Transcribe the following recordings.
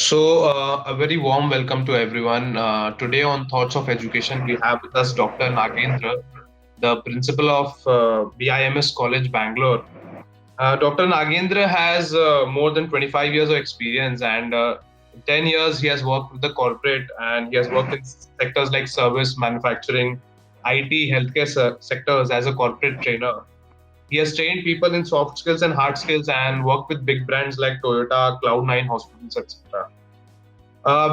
A very warm welcome to everyone. Today on Thoughts of Education, we have with us Dr. Nagendra, the principal of BIMS College, Bangalore. Dr. Nagendra has more than 25 years of experience, and 10 years he has worked with the corporate, and he has worked in sectors like service, manufacturing, IT, healthcare sectors as a corporate trainer. He has trained people in soft skills and hard skills and worked with big brands like Toyota, Cloud9 Hospitals, etc.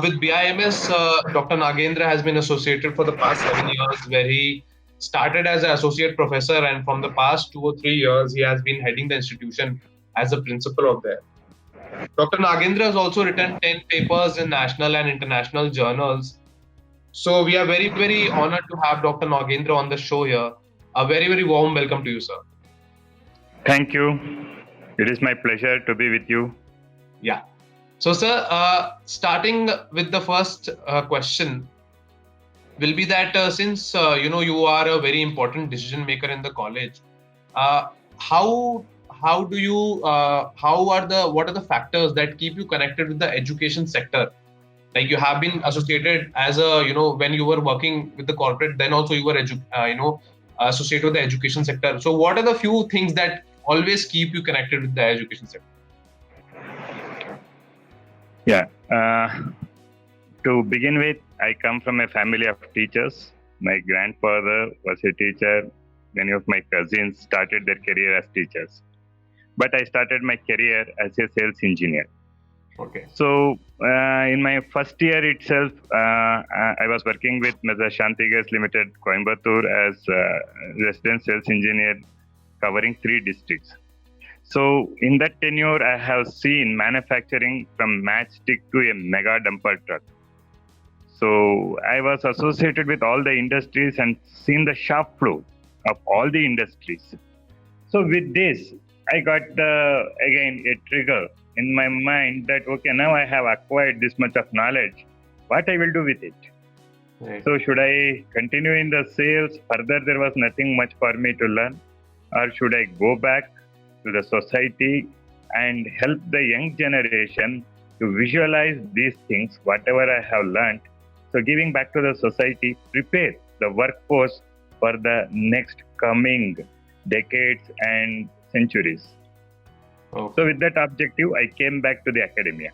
With BIMS, Dr. Nagendra has been associated for the past 7 years, where he started as an associate professor, and from the past 2 or 3 years, he has been heading the institution as a principal of there. Dr. Nagendra has also written 10 papers in national and international journals. So we are very, very honored to have Dr. Nagendra on the show here. A very, very warm welcome to you, sir. Thank you. It is my pleasure to be with you. Yeah. So, sir, starting with the first question will be that since you are a very important decision maker in the college, uh, how do you what are the factors that keep you connected with the education sector? Like you have been associated as a when you were working with the corporate, then also you were associated with the education sector. So, what are the few things that always keep you connected with the education sector? Yeah. To begin with, I come from a family of teachers. My grandfather was a teacher. Many of my cousins started their career as teachers. But I started my career as a sales engineer. Okay. So, in my first year itself, I was working with Mr. Shanti Gas Limited, Coimbatore, as resident sales engineer covering 3 districts. So, in that tenure, I have seen manufacturing from matchstick to a mega dumper truck. So, I was associated with all the industries and seen the shop floor of all the industries. So, with this, I got again a trigger in my mind that okay, now I have acquired this much of knowledge. What I will do with it? Right. So, should I continue in the sales? Further, there was nothing much for me to learn, or should I go back to the society and help the young generation to visualize these things, whatever I have learned. So giving back to the society, prepare the workforce for the next coming decades and centuries. Okay. So with that objective, I came back to the academia.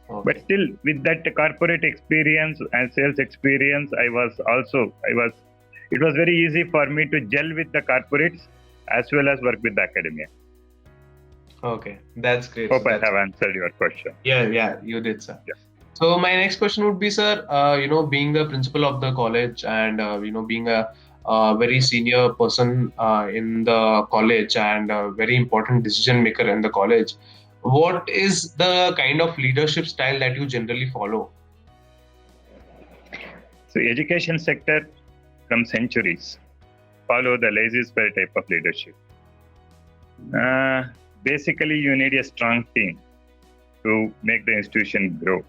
Okay. But still, with that corporate experience and sales experience, it was very easy for me to gel with the corporates as well as work with the academia. Okay, that's great. Hope I have answered your question. Yeah, you did, sir. Yeah. So my next question would be, sir, being the principal of the college and, being a very senior person in the college and a very important decision maker in the college, what is the kind of leadership style that you generally follow? So education sector from centuries follow the laissez-faire type of leadership. Basically, you need a strong team to make the institution grow.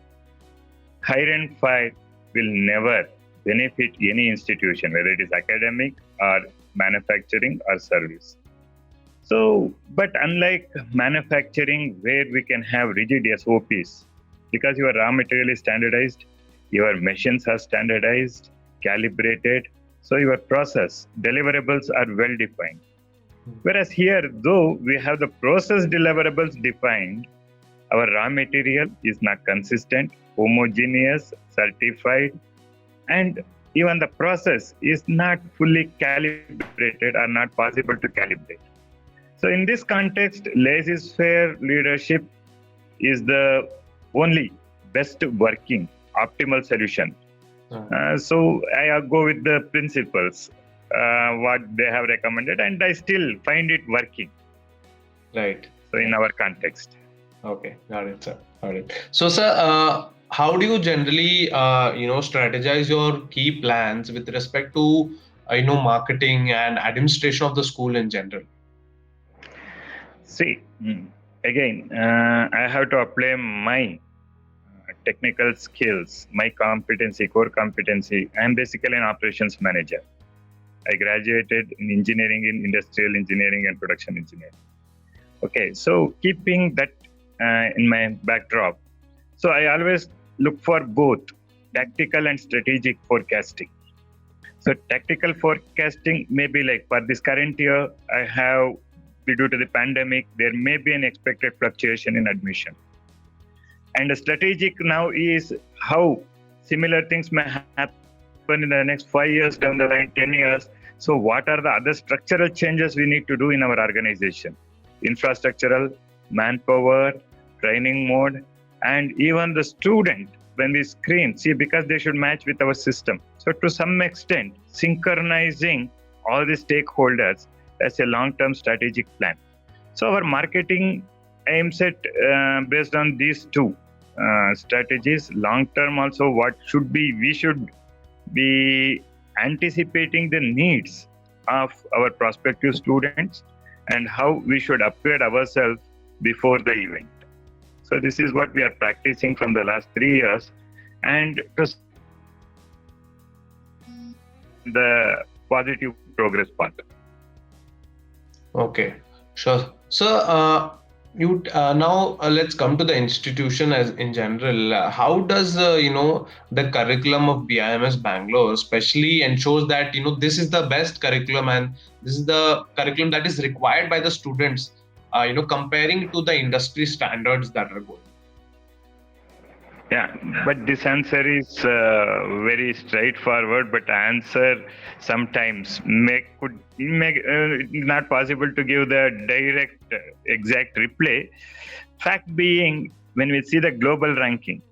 Hire and fire will never benefit any institution, whether it is academic or manufacturing or service. So, but unlike manufacturing, where we can have rigid SOPs, because your raw material is standardized, your machines are standardized, calibrated, so your process deliverables are well defined. Whereas here, though we have the process deliverables defined, our raw material is not consistent, homogeneous, certified, and even the process is not fully calibrated or not possible to calibrate. So in this context, laissez-faire leadership is the only best working optimal solution. So I go with the principles, what they have recommended, and I still find it working. Right. So in our context. Okay, got it, sir. Got it. So, sir, how do you generally, strategize your key plans with respect to, marketing and administration of the school in general? See, again, I have to apply my technical skills, my competency, core competency. I am basically an operations manager. I graduated in engineering, in industrial engineering and production engineering. Okay, so keeping that in my backdrop, So I always look for both tactical and strategic forecasting. So tactical forecasting may be like for this current year, due to the pandemic, there may be an expected fluctuation in admission. And the strategic now is how similar things may happen in the next 5 years, down the line, 10 years. So what are the other structural changes we need to do in our organization? Infrastructural, manpower, training mode, and even the student, when we screen, because they should match with our system. So to some extent, synchronizing all the stakeholders as a long-term strategic plan. So our marketing aims at based on these two strategies. Long-term also, we should be anticipating the needs of our prospective students and how we should upgrade ourselves before the event. So this is what we are practicing from the last 3 years, and the positive progress path. Okay, sure. So, you now let's come to the institution as in general. How does the curriculum of BIMS Bangalore especially ensures that this is the best curriculum and this is the curriculum that is required by the students, comparing to the industry standards that are going? Yeah, but this answer is very straightforward. But answer sometimes could make not possible to give the direct exact reply. Fact being, when we see the global ranking,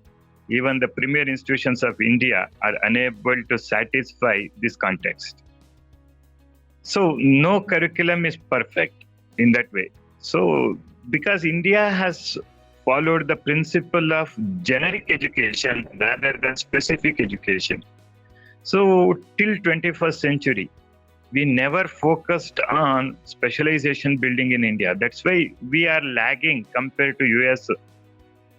even the premier institutions of India are unable to satisfy this context. So no curriculum is perfect in that way. So because India has followed the principle of generic education rather than specific education. So till 21st century, we never focused on specialization building in India. That's why we are lagging compared to US.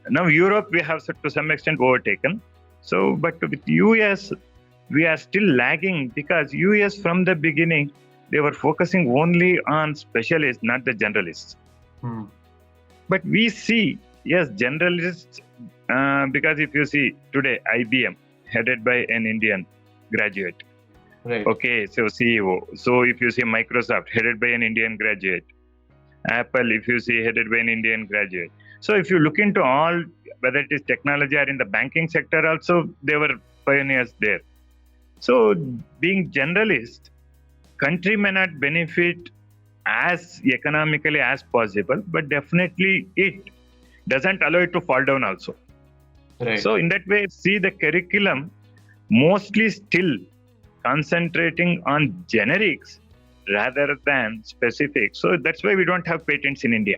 Now Europe we have to some extent overtaken. So, but with US, we are still lagging because US from the beginning, they were focusing only on specialists, not the generalists. But we see, yes, generalists, because if you see today, IBM, headed by an Indian graduate. Right. Okay, so CEO. So if you see Microsoft, headed by an Indian graduate. Apple, if you see, headed by an Indian graduate. So if you look into all, whether it is technology or in the banking sector also, they were pioneers there. So being generalist, country may not benefit as economically as possible, but definitely it doesn't allow it to fall down also. Right. So in that way, see the curriculum mostly still concentrating on generics rather than specific. So that's why we don't have patents in India.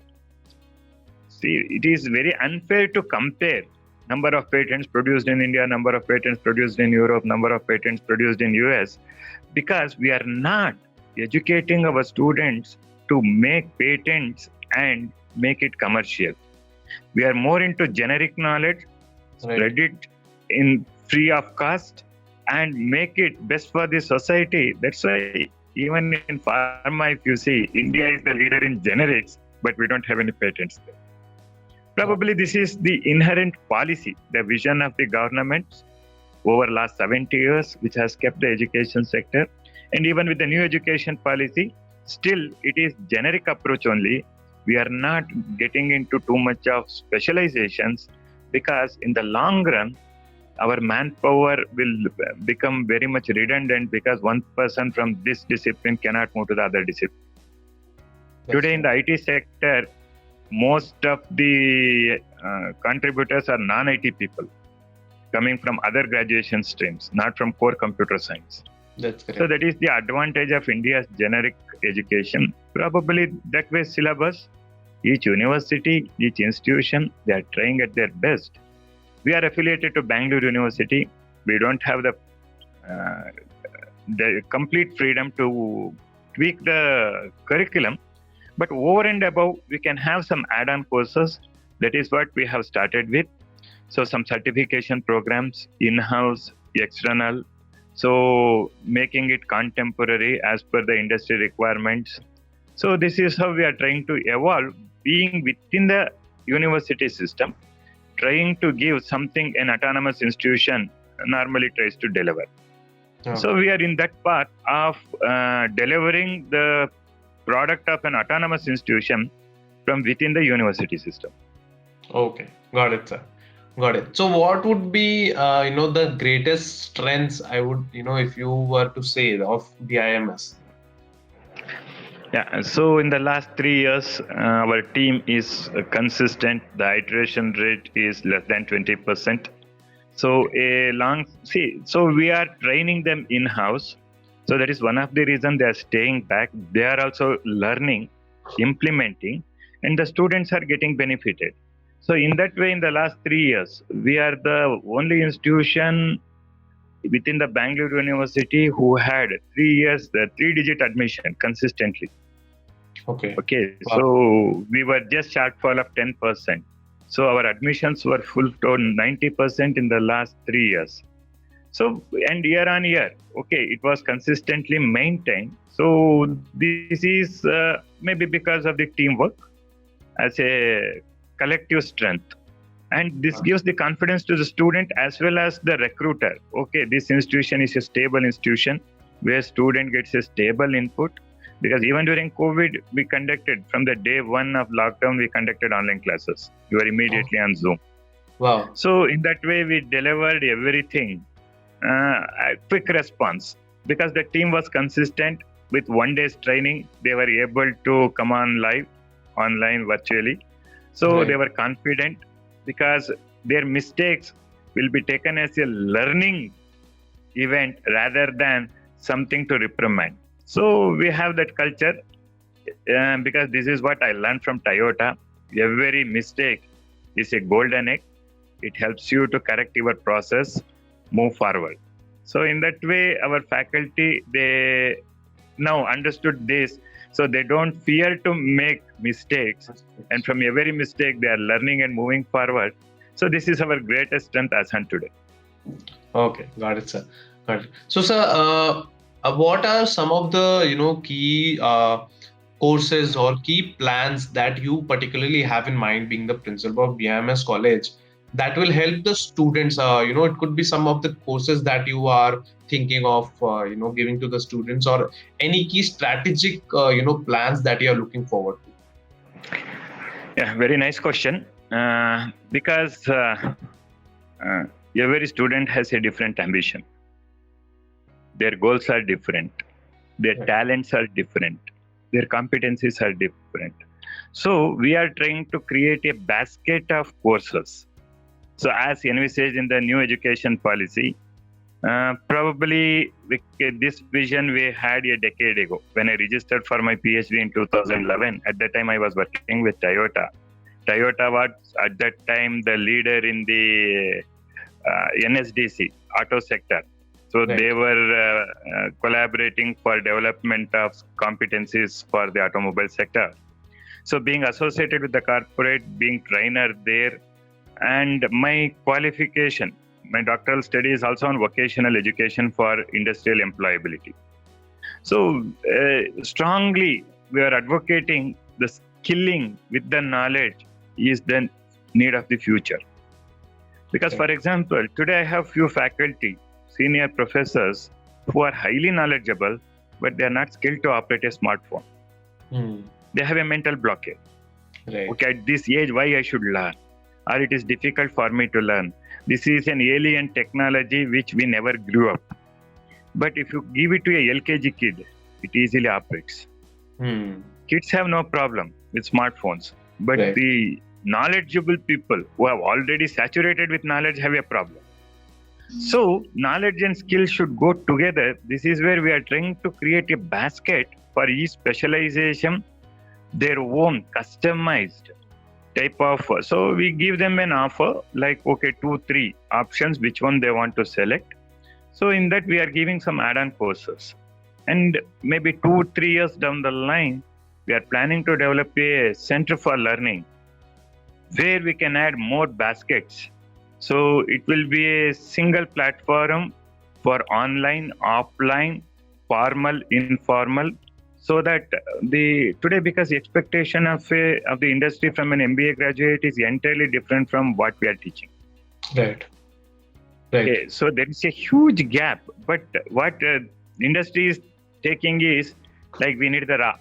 See, it is very unfair to compare number of patents produced in India, number of patents produced in Europe, number of patents produced in US, because we are not educating our students to make patents and make it commercial. We are more into generic knowledge, spread it in free of cost, and make it best for the society. That's why even in pharma, if you see, India is the leader in generics, but we don't have any patents there. Probably this is the inherent policy, the vision of the government over last 70 years, which has kept the education sector. And even with the new education policy, still it is generic approach only. We are not getting into too much of specializations because in the long run, our manpower will become very much redundant because one person from this discipline cannot move to the other discipline. Today in the IT sector, most of the contributors are non-IT people coming from other graduation streams, not from core computer science. That's correct. So that is the advantage of India's generic education. Probably that way syllabus, each university, each institution, they are trying at their best. We are affiliated to Bangalore University. We don't have the complete freedom to tweak the curriculum. But over and above, we can have some add-on courses. That is what we have started with. So some certification programs, in-house, external. So making it contemporary as per the industry requirements. So this is how we are trying to evolve, being within the university system, trying to give something an autonomous institution normally tries to deliver. Okay. So we are in that path of delivering the product of an autonomous institution from within the university system. Okay, got it, sir. Got it. So, what would be, the greatest strengths, I would, if you were to say, of BIMS? Yeah, so in the last 3 years, our team is consistent. The iteration rate is less than 20%. So so we are training them in-house. So that is one of the reasons they are staying back. They are also learning, implementing, and the students are getting benefited. So in that way, in the last 3 years, we are the only institution within the Bangalore University who had 3 years, the 3-digit admission consistently. Okay. Okay, Wow. so we were just shortfall of 10%. So our admissions were full to 90% in the last 3 years. So, and year on year, okay, it was consistently maintained. So this is maybe because of the teamwork as a collective strength. And this gives the confidence to the student as well as the recruiter. Okay, this institution is a stable institution where student gets a stable input. Because even during COVID, we conducted, from the day one of lockdown, we conducted online classes. We were immediately on Zoom. Wow. So in that way, we delivered everything, a quick response. Because the team was consistent with 1 day's training, they were able to come on live, online, virtually. So Right. they were confident because their mistakes will be taken as a learning event rather than something to reprimand. So we have that culture because this is what I learned from Toyota. Every mistake is a golden egg. It helps you to correct your process, move forward. So in that way, our faculty, they now understood this. So they don't fear to make mistakes. And from every mistake, they are learning and moving forward. So this is our greatest strength as on today. Okay, got it, sir. Got it. So, sir, what are some of the key courses or key plans that you particularly have in mind, being the principal of BIMS College, that will help the students? It could be some of the courses that you are thinking of, giving to the students, or any key strategic, plans that you are looking forward to. Yeah, very nice question. Because every student has a different ambition. Their goals are different. Their talents are different. Their competencies are different. So we are trying to create a basket of courses. So as envisaged in the new education policy, probably this vision we had a decade ago. When I registered for my PhD in 2011, at that time I was working with Toyota. Toyota was at that time the leader in the NSDC, auto sector. So Right. they were collaborating for development of competencies for the automobile sector. So being associated with the corporate, being trainer there, and my qualification, my doctoral study is also on vocational education for industrial employability. So strongly we are advocating the skilling with the knowledge is the need of the future. Because for example, today I have few faculty, senior professors who are highly knowledgeable, but they are not skilled to operate a smartphone. They have a mental blockade. Right. Okay, at this age, why I should learn? Or it is difficult for me to learn. This is an alien technology which we never grew up. But if you give it to a LKG kid, it easily operates. Kids have no problem with smartphones, but Right. the knowledgeable people who have already saturated with knowledge have a problem. So knowledge and skill should go together. This is where we are trying to create a basket for each specialization, their own customized type of. So we give them an offer like, okay, 2-3 options, which one they want to select. So in that we are giving some add-on courses. And maybe 2-3 years down the line, we are planning to develop a center for learning where we can add more baskets. So it will be a single platform for online, offline, formal, informal. So that today, because the expectation of the industry from an MBA graduate is entirely different from what we are teaching. Right. Okay, so there is a huge gap. But what industry is taking is like, we need the raw.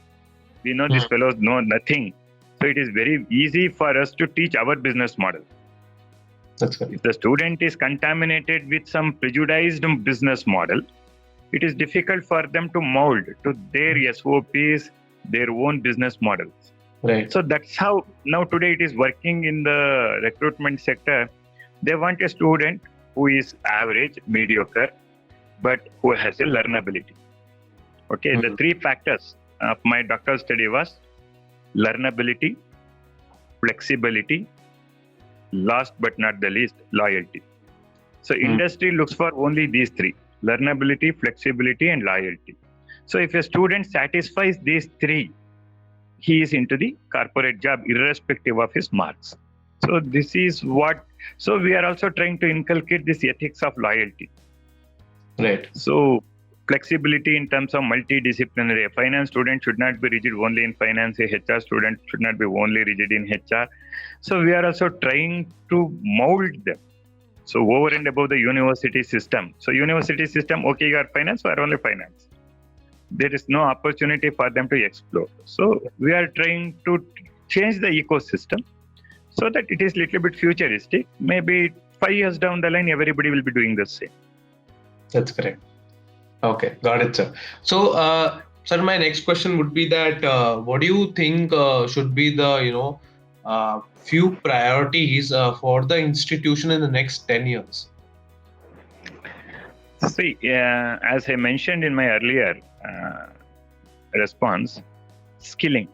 We know these fellows know nothing. So it is very easy for us to teach our business model. That's correct. If the student is contaminated with some prejudiced business model, it is difficult for them to mold to their SOPs, their own business models. Right. So that's how now today it is working in the recruitment sector. They want a student who is average, mediocre, but who has a learnability. Okay, the three factors of my doctoral study was learnability, flexibility, last but not the least, loyalty. So industry looks for only these three: learnability, flexibility, and loyalty. So if a student satisfies these three, he is into the corporate job irrespective of his marks. So this is what, so we are also trying to inculcate this ethics of loyalty. Right. So flexibility in terms of multidisciplinary. A finance student should not be rigid only in finance. A HR student should not be only rigid in HR. So we are also trying to mold them. So over and above the university system. So university system, okay, you are finance, or only finance. There is no opportunity for them to explore. So we are trying to change the ecosystem so that it is little bit futuristic. Maybe 5 years down the line, everybody will be doing the same. That's correct. Okay, got it, sir. So, sir, my next question would be that what do you think should be the few priorities for the institution in the next 10 years? See, as I mentioned in my earlier response, skilling,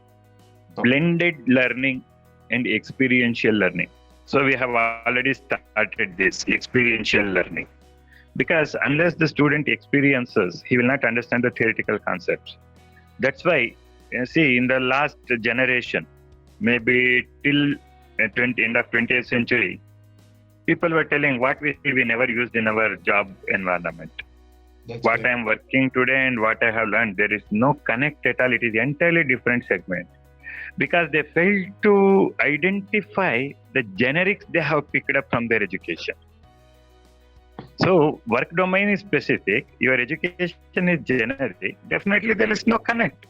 blended learning, and experiential learning. So we have already started this experiential learning, because unless the student experiences, he will not understand the theoretical concepts. That's why, see, in the last generation, maybe till end of 20th century, people were telling what we never used in our job environment. That's what right. I am working today and what I have learned, there is no connect at all. It is entirely different segment, because they failed to identify the generics they have picked up from their education. So work domain is specific, your education is generic, definitely there is no connect.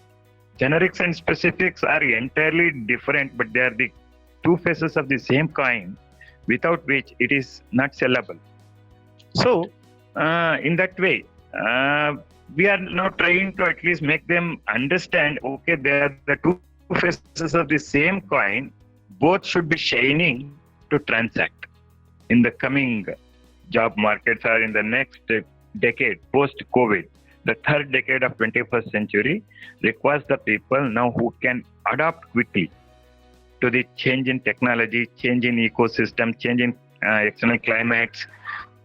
Generics and specifics are entirely different, but they are the two faces of the same coin, without which it is not sellable. So in that way, we are now trying to at least make them understand, okay, they are the two faces of the same coin, both should be shining to transact in the coming job markets or in the next decade post-COVID. The third decade of 21st century requires the people now who can adapt quickly to the change in technology, change in ecosystem, change in external climates,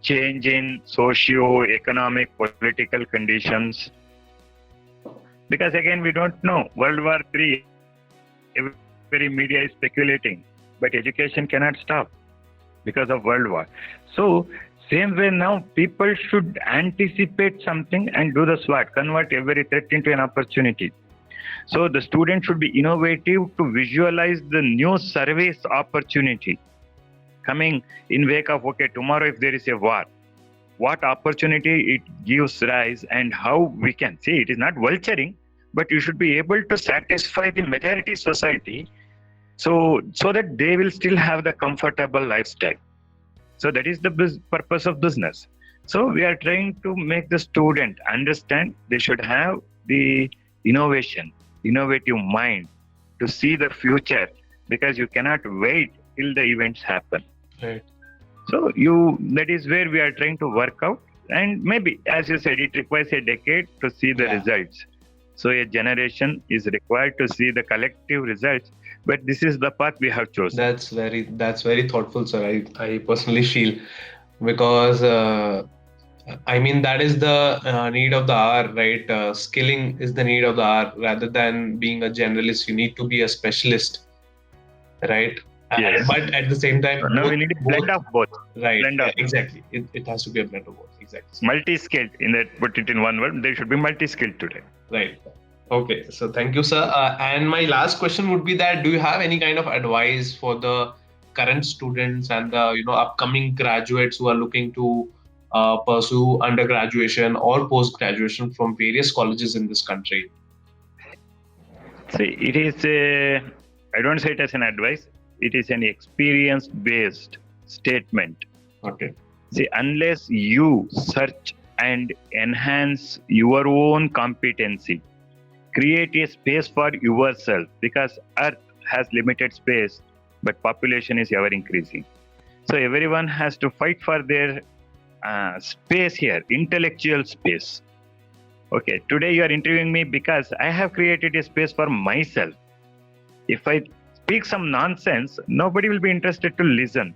change in socio-economic, political conditions. Because again, we don't know. World War III, every media is speculating, but education cannot stop because of World War. So, same way now, people should anticipate something and do the SWOT, convert every threat into an opportunity. So the student should be innovative to visualize the new service opportunity coming in wake of, okay, tomorrow if there is a war, what opportunity it gives rise and how we can see. It is not vulturing, but you should be able to satisfy the majority society so that they will still have the comfortable lifestyle. So that is the purpose of business. So we are trying to make the student understand they should have the innovative mind to see the future, because you cannot wait till the events happen. Right. So that is where we are trying to work out. And maybe, as you said, it requires a decade to see the results. So a generation is required to see the collective results. But this is the path we have chosen. That's very thoughtful, sir. I personally feel, because that is the need of the hour, right? Skilling is the need of the hour. Rather than being a generalist, you need to be a specialist, right? Yes. But at the same time, so now we need a blend of both. Right. Blend of exactly. It has to be a blend of both. Exactly. Multi-skilled. Put it in one word. They should be multi-skilled today. Right. Okay, so thank you, sir. And my last question would be that do you have any kind of advice for the current students and the upcoming graduates who are looking to pursue undergraduation or post graduation from various colleges in this country? See, it is a, I don't say it as an advice, it is an experience based statement. Okay. See, unless you search and enhance your own competency, create a space for yourself, because Earth has limited space, but population is ever increasing. So everyone has to fight for their space here, intellectual space. Okay, today you are interviewing me because I have created a space for myself. If I speak some nonsense, nobody will be interested to listen.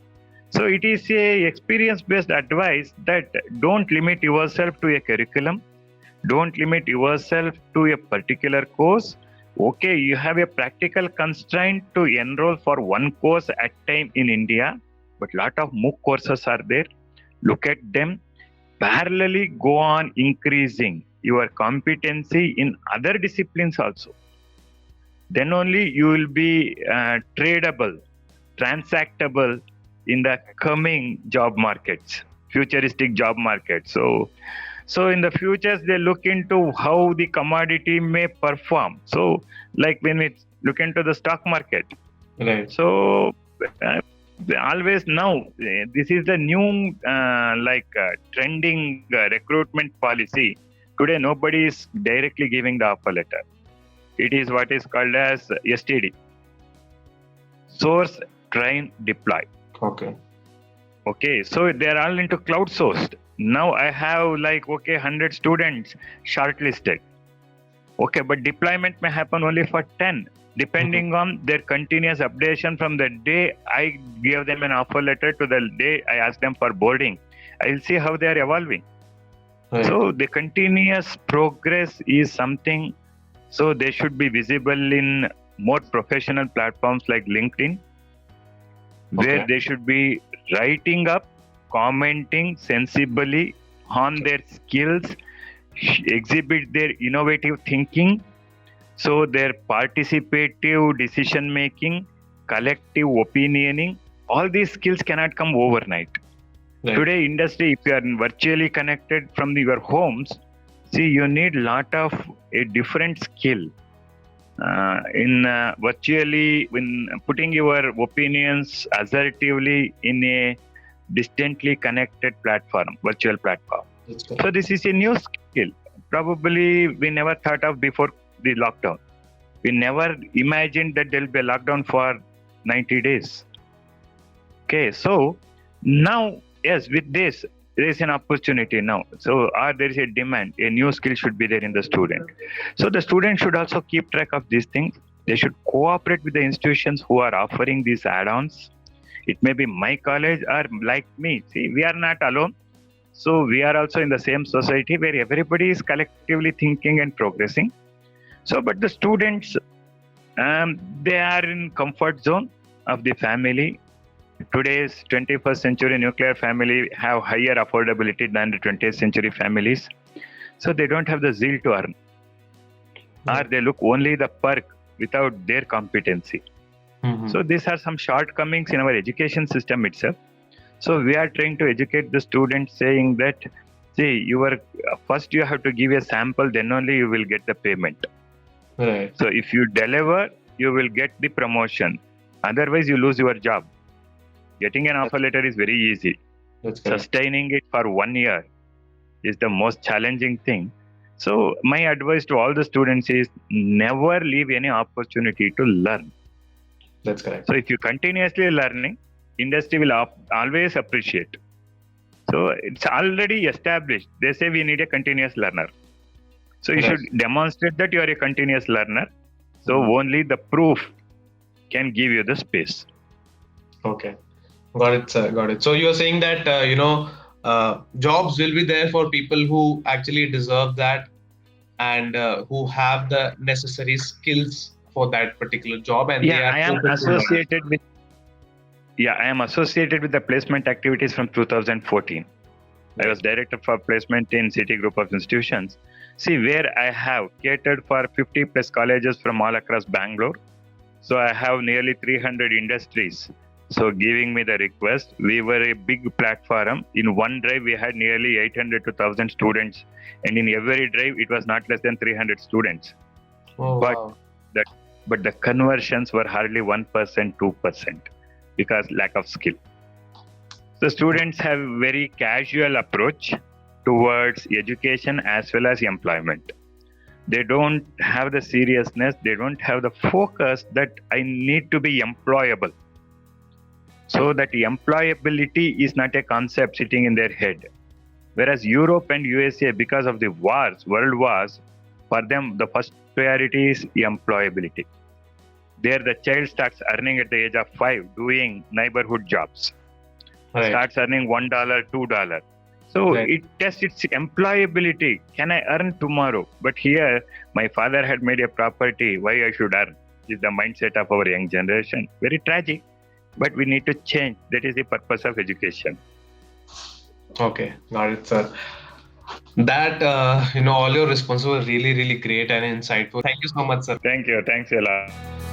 So it is a experience-based advice that don't limit yourself to a curriculum, don't limit yourself to a particular course. Okay, you have a practical constraint to enroll for one course at time in India, but lot of MOOC courses are there. Look at them. Parallelly go on increasing your competency in other disciplines also. Then only you will be tradable, transactable in the coming job markets, futuristic job markets. So in the futures, they look into how the commodity may perform. So like when we look into the stock market, Right. so always now this is the new trending recruitment policy. Today nobody is directly giving the offer letter. It is what is called as STD, source, train, deploy. Okay. Okay, so they are all into cloud sourced. Now I have 100 students shortlisted. Okay, but deployment may happen only for 10, depending on their continuous updation from the day I give them an offer letter to the day I ask them for boarding. I'll see how they are evolving. Right. So the continuous progress is something. So they should be visible in more professional platforms like LinkedIn, where they should be writing up, commenting sensibly on their skills, exhibit their innovative thinking. So their participative decision making, collective opinioning, all these skills cannot come overnight. Right. Today, industry, if you are virtually connected from your homes, see, you need lot of a different skill in virtually when putting your opinions assertively in a distantly connected platform, virtual platform. So this is a new skill. Probably we never thought of before the lockdown. We never imagined that there will be a lockdown for 90 days. Okay, so now, yes, with this, there is an opportunity now. So, there is a demand, a new skill should be there in the student. So, the student should also keep track of these things. They should cooperate with the institutions who are offering these add-ons. It may be my college or like me. See, we are not alone. So, we are also in the same society where everybody is collectively thinking and progressing. So, but the students, they are in comfort zone of the family. Today's 21st century nuclear family have higher affordability than the 20th century families. So they don't have the zeal to earn. Or they look only the perk without their competency. So these are some shortcomings in our education system itself. So we are trying to educate the students saying that, see, first you have to give a sample, then only you will get the payment. Right. So if you deliver, you will get the promotion. Otherwise, you lose your job. Getting an offer letter is very easy. Sustaining it for 1 year is the most challenging thing. So my advice to all the students is never leave any opportunity to learn. That's correct. So if you continuously learning, industry will always appreciate. So it's already established. They say we need a continuous learner. So you should demonstrate that you are a continuous learner. So only the proof can give you the space. Okay. Got it, sir. Got it. So you're saying that, jobs will be there for people who actually deserve that and who have the necessary skills for that particular job. And I am associated with. Yeah, I am associated with the placement activities from 2014. I was director for placement in City Group of Institutions. See, where I have catered for 50 plus colleges from all across Bangalore. So I have nearly 300 industries. So giving me the request, we were a big platform. In one drive, we had nearly 800 to 1,000 students. And in every drive, it was not less than 300 students. Oh, But wow. But the conversions were hardly 1%, 2% because lack of skill. So students have very casual approach towards education as well as employment. They don't have the seriousness, they don't have the focus that I need to be employable. So that employability is not a concept sitting in their head. Whereas Europe and USA, because of the wars, world wars, for them the first priority is employability. There the child starts earning at the age of 5 doing neighborhood jobs. Right. Starts earning $1, $2. So Right. it tests its employability. Can I earn tomorrow? But here, my father had made a property. Why I should earn? Is the mindset of our young generation. Very tragic. But we need to change. That is the purpose of education. Okay, got it, sir. That all your responses were really, really great and insightful. Thank you so much, sir. Thank you. Thanks a lot.